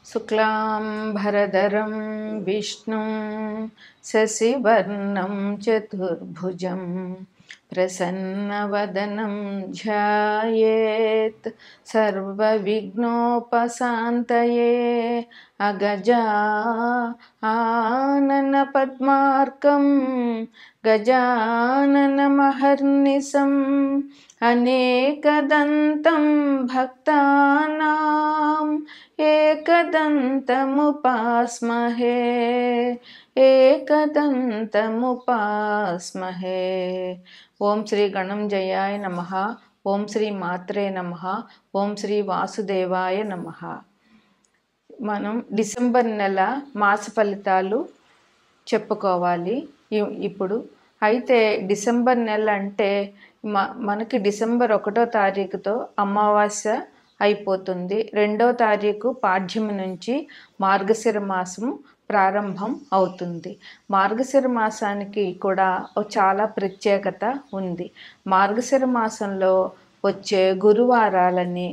शुक्लांबरधरं विष्णुं शशिवर्णं चतुर्भुजं प्रसन्नवदनं ध्यायेत् सर्वविघ्नोपशान्तये अगजा आननपद्मार्कं गजाननमहर्निशम् अनेकदन्तं भक्तानाम् एकदन्तमुपास्महे एकदन्तमुपास्महे। ఓం శ్రీ గణంజయాయ నమః. ఓం శ్రీ మాత్రే నమః. ఓం శ్రీ వాసుదేవాయ నమః. మనం డిసెంబర్ నెల మాస ఫలితాలు చెప్పుకోవాలి ఇప్పుడు. అయితే డిసెంబర్ నెల అంటే మనకి డిసెంబర్ 1వ తారీఖుతో అమావాస్య అయిపోతుంది. 2వ తారీఖు పాడ్యమి నుంచి మార్గశిర మాసం ప్రారంభం అవుతుంది. మార్గశిర మాసానికి కూడా చాలా ప్రత్యేకత ఉంది. మార్గశిర మాసంలో వచ్చే గురువారంని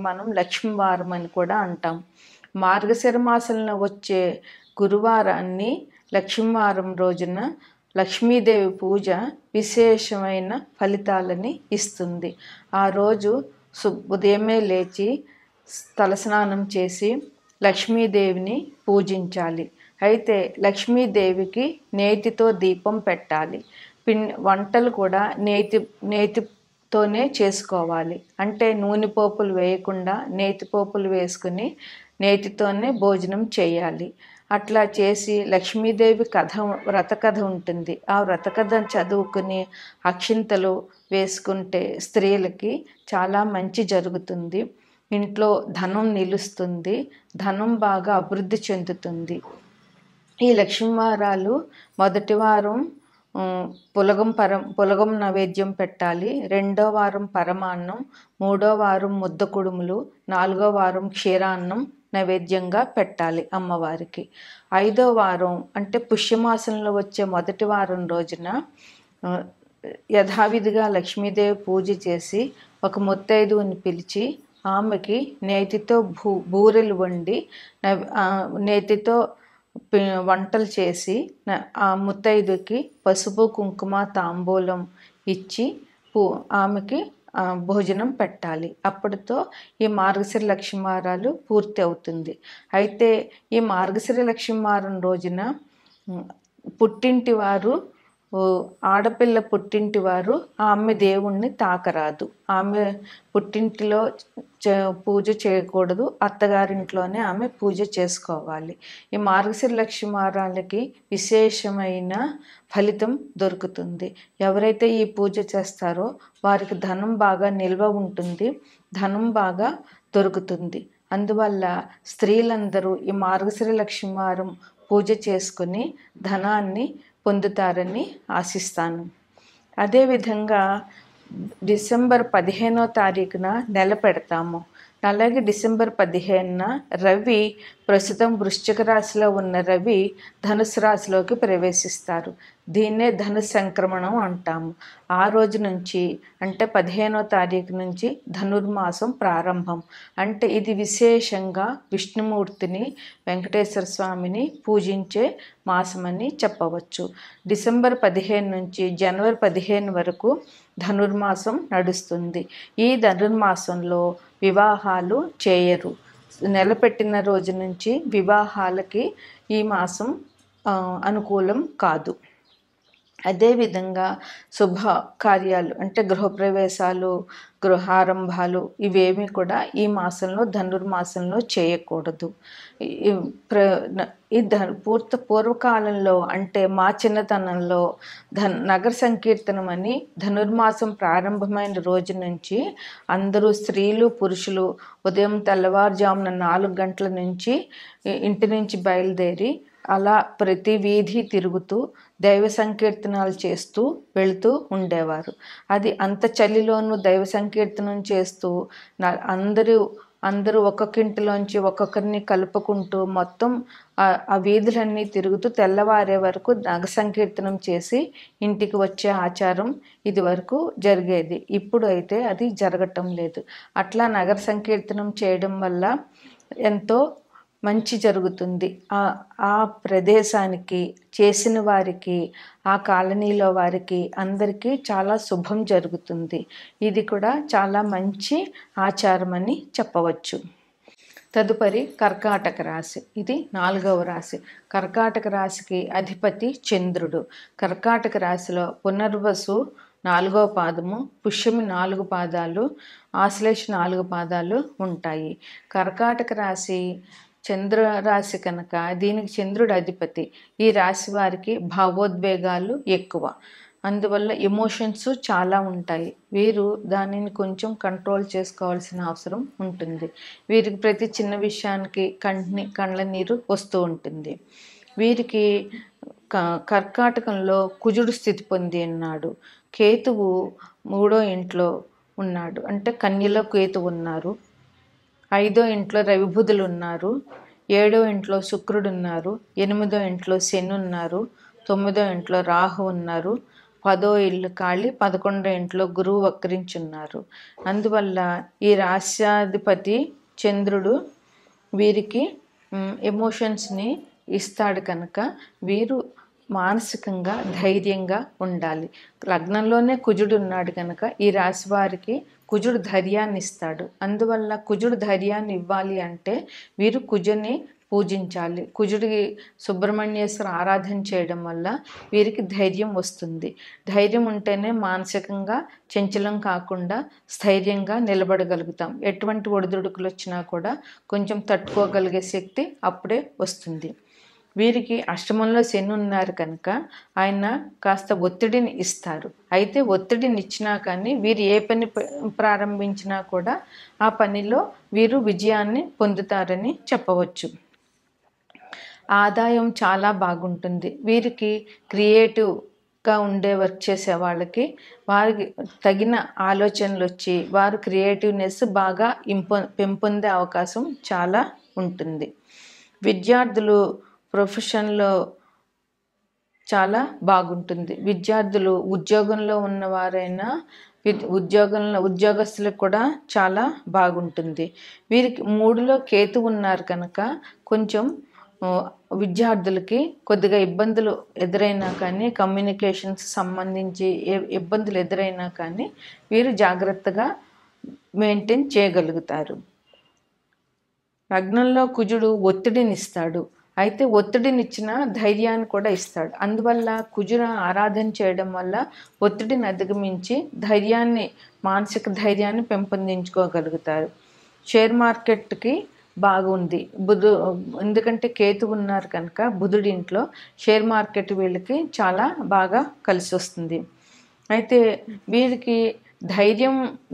మనం లక్ష్మీవారం అని కూడా అంటాం. మార్గశిర మాసంలో వచ్చే గురువారాన్ని లక్ష్మీవారం రోజున లక్ష్మీదేవి పూజ విశేషమైన ఫలితాలని ఇస్తుంది. ఆ రోజు ఉదయమే లేచి తలస్నానం చేసి లక్ష్మీదేవిని పూజించాలి. అయితే లక్ష్మీదేవికి నేతితో దీపం పెట్టాలి. వంటలు కూడా నేతితోనే చేసుకోవాలి. అంటే నూనె పోపులు వేయకుండా నేతి పోపులు వేసుకుని నేతితోనే భోజనం చేయాలి. అట్లా చేసి లక్ష్మీదేవి వ్రత కథ ఉంటుంది. ఆ వ్రత కథ చదువుకుని అక్షింతలు వేసుకుంటే స్త్రీలకి చాలా మంచి జరుగుతుంది. ఇంట్లో ధనం నిలుస్తుంది. ధనం బాగా అభివృద్ధి చెందుతుంది. ఈ లక్ష్మీవారాలు మొదటి వారం పులగం నైవేద్యం పెట్టాలి. 2వ వారం పరమాన్నం, 3వ వారం ముద్ద కుడుములు, 4వ వారం క్షీరాన్నం నైవేద్యంగా పెట్టాలి అమ్మవారికి. 5వ వారం అంటే పుష్యమాసంలో వచ్చే మొదటి వారం రోజున యథావిధిగా లక్ష్మీదేవి పూజ చేసి ఒక ముత్తైదువుని పిలిచి ఆమెకి నేతితో బూరెలు వండి నేతితో వంటలు చేసి ఆ ముత్తైదుకి పసుపు కుంకుమ తాంబూలం ఇచ్చి ఆమెకి భోజనం పెట్టాలి. అప్పటితో ఈ మార్గశిర లక్ష్మీవారాలు పూర్తి అవుతుంది. అయితే ఈ మార్గశిర లక్ష్మీవారం రోజున ఆడపిల్ల పుట్టింటి వారు ఆమె దేవుణ్ణి తాకరాదు. ఆమె పుట్టింటిలో పూజ చేయకూడదు. అత్తగారింట్లోనే ఆమె పూజ చేసుకోవాలి. ఈ మార్గశిర లక్ష్మీవారాలకి విశేషమైన ఫలితం దొరుకుతుంది. ఎవరైతే ఈ పూజ చేస్తారో వారికి ధనం బాగా నిల్వ ఉంటుంది. ధనం బాగా దొరుకుతుంది. అందువల్ల స్త్రీలందరూ ఈ మార్గశిర లక్ష్మీవారం పూజ చేసుకుని ధనాన్ని పొందుతారని ఆశిస్తాను. అదేవిధంగా డిసెంబర్ 15వ తారీఖున నెల పెడతాము. అలాగే డిసెంబర్ 15న రవి ప్రస్తుతం వృశ్చిక రాశిలో ఉన్న రవి ధనుసు రాశిలోకి ప్రవేశిస్తారు. దీన్నే ధను సంక్రమణం అంటాము. ఆ రోజు నుంచి అంటే 15వ తారీఖు నుంచి ధనుర్మాసం ప్రారంభం. అంటే ఇది విశేషంగా విష్ణుమూర్తిని వెంకటేశ్వర స్వామిని పూజించే మాసమని చెప్పవచ్చు. డిసెంబర్ 15 నుంచి జనవరి 15 వరకు ధనుర్మాసం నడుస్తుంది. ఈ ధనుర్మాసంలో వివాహాలు చేయరు. నెలపెట్టిన రోజు నుంచి వివాహాలకి ఈ మాసం అనుకూలం కాదు. అదేవిధంగా శుభ కార్యాలు అంటే గృహప్రవేశాలు, గృహారంభాలు ఇవేమీ కూడా ఈ మాసంలో ధనుర్మాసంలో చేయకూడదు. పూర్వకాలంలో అంటే మా చిన్నతనంలో నగర సంకీర్తనం అని ధనుర్మాసం ప్రారంభమైన రోజు నుంచి అందరూ స్త్రీలు పురుషులు ఉదయం తెల్లవారుజామున 4 గంటల నుంచి ఇంటి నుంచి బయలుదేరి అలా ప్రతి వీధి తిరుగుతూ దైవ సంకీర్తనాలు చేస్తూ వెళుతూ ఉండేవారు. అది అంత చలిలోనూ దైవ సంకీర్తనం చేస్తూ అందరూ ఒక్కొక్కింటిలోంచి ఒక్కొక్కరిని కలుపుకుంటూ మొత్తం ఆ వీధులన్నీ తిరుగుతూ తెల్లవారే వరకు నగర సంకీర్తనం చేసి ఇంటికి వచ్చే ఆచారం ఇది వరకు జరిగేది. ఇప్పుడు అయితే అది జరగటం లేదు. అట్లా నగర సంకీర్తనం చేయడం వల్ల ఎంతో మంచి జరుగుతుంది. ఆ ప్రదేశానికి, చేసిన వారికి, ఆ కాలనీలో వారికి అందరికీ చాలా శుభం జరుగుతుంది. ఇది కూడా చాలా మంచి ఆచారమని చెప్పవచ్చు. తదుపరి కర్కాటక రాశి. ఇది 4వ రాశి. కర్కాటక రాశికి అధిపతి చంద్రుడు. కర్కాటక రాశిలో పునర్వసు 4వ పాదము, పుష్యమి 4 పాదాలు, ఆశ్లేష 4 పాదాలు ఉంటాయి. కర్కాటక రాశి చంద్ర రాశి కనుక దీనికి చంద్రుడు అధిపతి. ఈ రాశి వారికి భావోద్వేగాలు ఎక్కువ, అందువల్ల ఎమోషన్స్ చాలా ఉంటాయి. వీరు దానిని కొంచెం కంట్రోల్ చేసుకోవాల్సిన అవసరం ఉంటుంది. వీరికి ప్రతి చిన్న విషయానికి కండ్ల నీరు వస్తూ ఉంటుంది. వీరికి కర్కాటకంలో కుజుడు స్థితి పొంది ఉన్నాడు. కేతువు 3వ ఇంట్లో ఉన్నాడు, అంటే కన్యలో కేతువు ఉన్నారు. 5వ ఇంట్లో రవిబుధులు ఉన్నారు. 7వ ఇంట్లో శుక్రుడు ఉన్నారు. 8వ ఇంట్లో శని ఉన్నారు. 9వ ఇంట్లో రాహు ఉన్నారు. 10వ ఇల్లు ఖాళీ. 11వ ఇంట్లో గురువు వక్రించున్నారు. అందువల్ల ఈ రాశ్యాధిపతి చంద్రుడు వీరికి ఎమోషన్స్ని ఇస్తాడు కనుక వీరు మానసికంగా ధైర్యంగా ఉండాలి. లగ్నంలోనే కుజుడు ఉన్నాడు కనుక ఈ రాశి వారికి కుజుడు ధైర్యాన్ని ఇస్తాడు. అందువల్ల కుజుడు ధైర్యాన్ని ఇవ్వాలి అంటే వీరు కుజుని పూజించాలి. కుజుడికి సుబ్రహ్మణ్యేశ్వర ఆరాధన చేయడం వల్ల వీరికి ధైర్యం వస్తుంది. ధైర్యం ఉంటేనే మానసికంగా చంచలం కాకుండా స్థైర్యంగా నిలబడగలుగుతాం. ఎటువంటి ఒడిదుడుకులు వచ్చినా కూడా కొంచెం తట్టుకోగలిగే శక్తి అప్పుడే వస్తుంది. వీరికి అష్టమంలో శని ఉన్నారు కనుక ఆయన కాస్త ఒత్తిడిని ఇస్తారు. అయితే ఒత్తిడిని ఇచ్చినా కానీ వీరు ఏ పని ప్రారంభించినా కూడా ఆ పనిలో వీరు విజయాన్ని పొందుతారని చెప్పవచ్చు. ఆదాయం చాలా బాగుంటుంది. వీరికి క్రియేటివ్గా ఉండే వర్క్ చేసే వాళ్ళకి వారికి తగిన ఆలోచనలు వచ్చి వారు క్రియేటివ్నెస్ బాగా పెంపొందే అవకాశం చాలా ఉంటుంది. విద్యార్థులు ప్రొఫెషన్లో చాలా బాగుంటుంది. విద్యార్థులు ఉద్యోగంలో ఉన్నవారైనా ఉద్యోగస్తులకు కూడా చాలా బాగుంటుంది. వీరికి 3లో కేతు ఉన్నారు కనుక కొంచెం విద్యార్థులకి కొద్దిగా ఇబ్బందులు ఎదురైనా కానీ, కమ్యూనికేషన్స్ సంబంధించి ఇబ్బందులు ఎదురైనా కానీ వీరు జాగ్రత్తగా మెయింటైన్ చేయగలుగుతారు. లగ్నంలో కుజుడు ఒత్తిడిని ఇస్తాడు. అయితే ఒత్తిడిని ఇచ్చిన ధైర్యాన్ని కూడా ఇస్తాడు. అందువల్ల కుజును ఆరాధన చేయడం వల్ల ఒత్తిడిని అధిగమించి మానసిక ధైర్యాన్ని పెంపొందించుకోగలుగుతారు. షేర్ మార్కెట్కి బాగుంది. ఎందుకంటే కేతు ఉన్నారు కనుక బుధుడి ఇంట్లో షేర్ మార్కెట్ వీళ్ళకి చాలా బాగా కలిసి వస్తుంది. అయితే వీరికి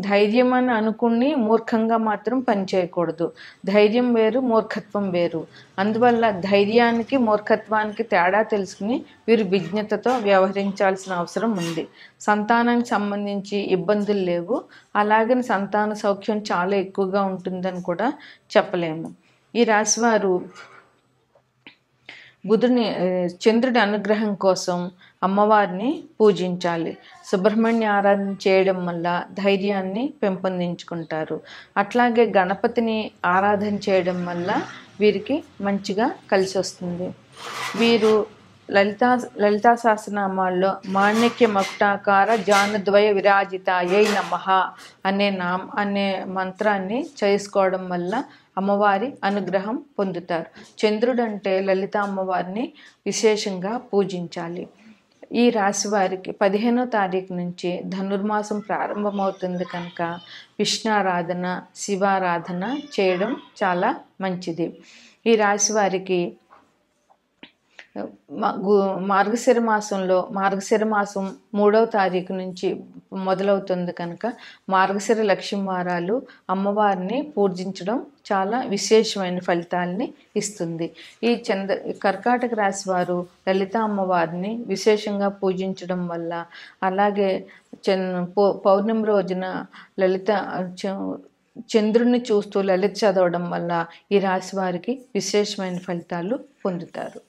ధైర్యం అని అనుకుని మూర్ఖంగా మాత్రం పనిచేయకూడదు. ధైర్యం వేరు, మూర్ఖత్వం వేరు. అందువల్ల ధైర్యానికి మూర్ఖత్వానికి తేడా తెలుసుకుని వీరు విజ్ఞతతో వ్యవహరించాల్సిన అవసరం ఉంది. సంతానానికి సంబంధించి ఇబ్బందులు లేవు. అలాగని సంతాన సౌఖ్యం చాలా ఎక్కువగా ఉంటుందని కూడా చెప్పలేము. ఈ రాశివారు చంద్రుడి అనుగ్రహం కోసం అమ్మవారిని పూజించాలి. సుబ్రహ్మణ్య ఆరాధన చేయడం వల్ల ధైర్యాన్ని పెంపొందించుకుంటారు. అట్లాగే గణపతిని ఆరాధన చేయడం వల్ల వీరికి మంచిగా కలిసి వస్తుంది. వీరు లలితా సహస్రనామాల్లో మాణిక్య మకుటాకార జానద్వయ విరాజితాయై నమః అనే మంత్రాన్ని చేసుకోవడం వల్ల అమ్మవారి అనుగ్రహం పొందుతారు. చంద్రుడు అంటే లలిత అమ్మవారిని విశేషంగా పూజించాలి. ఈ రాశి వారికి 15వ తారీఖు నుంచి ధనుర్మాసం ప్రారంభమవుతుంది కనుక విష్ణారాధన, శివారాధన చేయడం చాలా మంచిది. ఈ రాశి వారికి మార్గశిర మాసం 3వ తారీఖు నుంచి మొదలవుతుంది కనుక మార్గశిర లక్ష్మీ వారాలు అమ్మవారిని పూజించడం చాలా విశేషమైన ఫలితాలని ఇస్తుంది. ఈ కర్కాటక రాశి వారు లలిత అమ్మవారిని విశేషంగా పూజించడం వల్ల, అలాగే పౌర్ణమి రోజున చంద్రుడిని చూస్తూ లలిత చదవడం వల్ల ఈ రాశి వారికి విశేషమైన ఫలితాలు పొందుతారు.